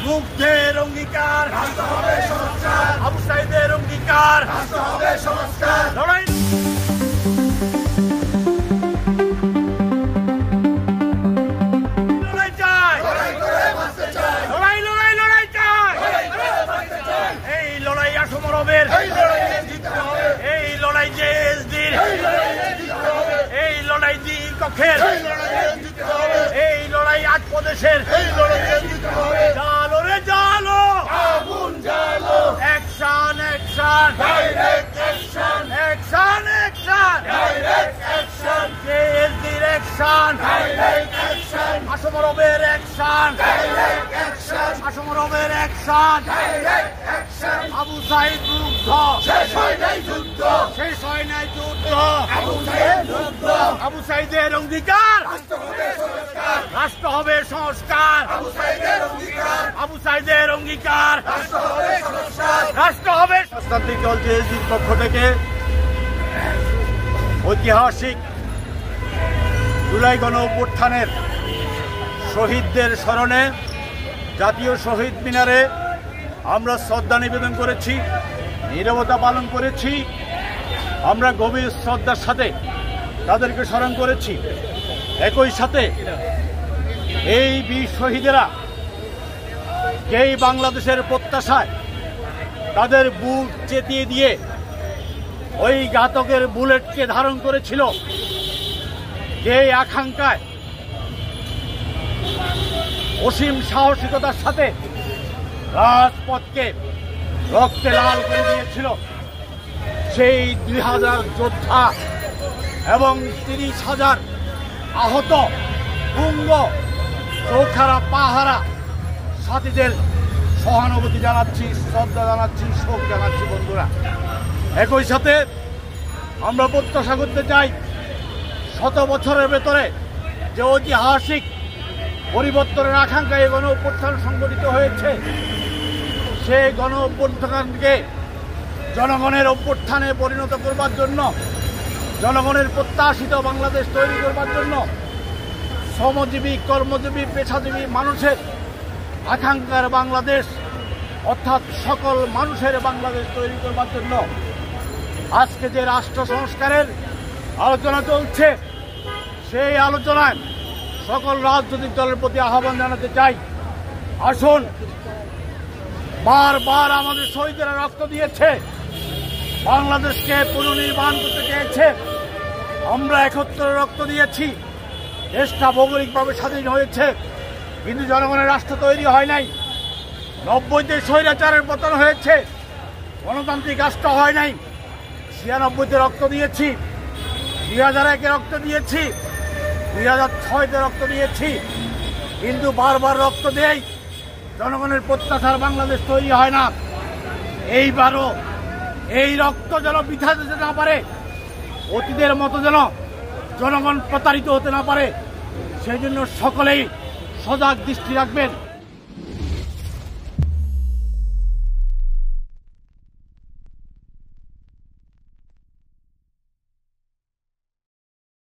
মুগ্ধের অঙ্গীকার, আবু সাঈদের অঙ্গীকার, লড়াই চাই, লড়াই লড়াই লড়াই চাই, এই লড়াই আসমরবের, এই লড়াই জেএসডির, এই লড়াই দ্বি কক্ষের, এই লড়াই আট প্রদেশের, জালো রে জালো, অ্যাকশন অ্যাকশন, অ্যাকশন অ্যাকশন, জেএসডির অ্যাকশন, আসমরবের অ্যাকশন, আসমরবের অ্যাকশন, আবু সাঈদ মুগ্ধ, শেষ হয় নাই যুদ্ধ, আবু সাঈদের অঙ্গীকার, রাষ্ট্র হবে সংস্কার, আবু সাঈদের অঙ্গীকার, রাষ্ট্র হবে। রাজনৈতিক দল জেএসডির পক্ষ থেকে ঐতিহাসিক জুলাই গণ অভ্যুত্থানের শহীদদের স্মরণে জাতীয় শহীদ মিনারে আমরা শ্রদ্ধা নিবেদন করেছি, নীরবতা পালন করেছি। আমরা গভীর শ্রদ্ধার সাথে তাদেরকে স্মরণ করেছি। একই সাথে এই বীর শহীদেরা যেই বাংলাদেশের প্রত্যাশায় তাদের বুক চেতিয়ে দিয়ে ওই ঘাতকের বুলেটকে ধারণ করেছিল, যেই আকাঙ্ক্ষায় অসীম সাহসিকতার সাথে রাজপথকে রক্তে লাল করে দিয়েছিল, সেই 2000 যোদ্ধা এবং 30,000 আহত পুঙ্গ চোখারা পাহারা সাথীদের সহানুভূতি জানাচ্ছি, শ্রদ্ধা জানাচ্ছি, শোক জানাচ্ছি। বন্ধুরা, একই সাথে আমরা প্রত্যাশা করতে চাই, 100 বছরের ভেতরে যে ঐতিহাসিক পরিবর্তনের আকাঙ্ক্ষায় গণ অভ্যুত্থান সংগঠিত হয়েছে, সেই গণ অভ্যুত্থানকে জনগণের অভ্যুত্থানে পরিণত করবার জন্য, জনগণের প্রত্যাশিত বাংলাদেশ তৈরি করবার জন্য, শ্রমজীবী, কর্মজীবী, পেশাজীবী মানুষের আকাঙ্ক্ষার বাংলাদেশ, অর্থাৎ সকল মানুষের বাংলাদেশ তৈরি করবার জন্য আজকে যে রাষ্ট্র সংস্কারের আলোচনা চলছে, সেই আলোচনায় সকল রাজনৈতিক দলের প্রতি আহ্বান জানাতে চাই, আসুন, বারবার আমাদের শহীদেরা রক্ত দিয়েছে, বাংলাদেশকে পুনর্নির্মাণ করতে চেয়েছে, আমরা 71 রক্ত দিয়েছি, দেশটা ভৌগোলিকভাবে স্বাধীন হয়েছে, কিন্তু জনগণের রাষ্ট্র তৈরি হয় নাই। 90-তে স্বৈরাচারের পতন হয়েছে, গণতান্ত্রিক রাষ্ট্র হয় নাই। 96-তে রক্ত দিয়েছি, 2001-এ রক্ত দিয়েছি, 2006-তে রক্ত দিয়েছি, কিন্তু বারবার রক্ত দেই, জনগণের প্রত্যাশার বাংলাদেশ তৈরি হয় না। এইবারও এই রক্ত যেন বৃথা যেতে না পারে, অতীতের মতো যেন জনগণ প্রতারিত হতে না পারে, সেই জন্য সকলেই সজাগ দৃষ্টি রাখবেন।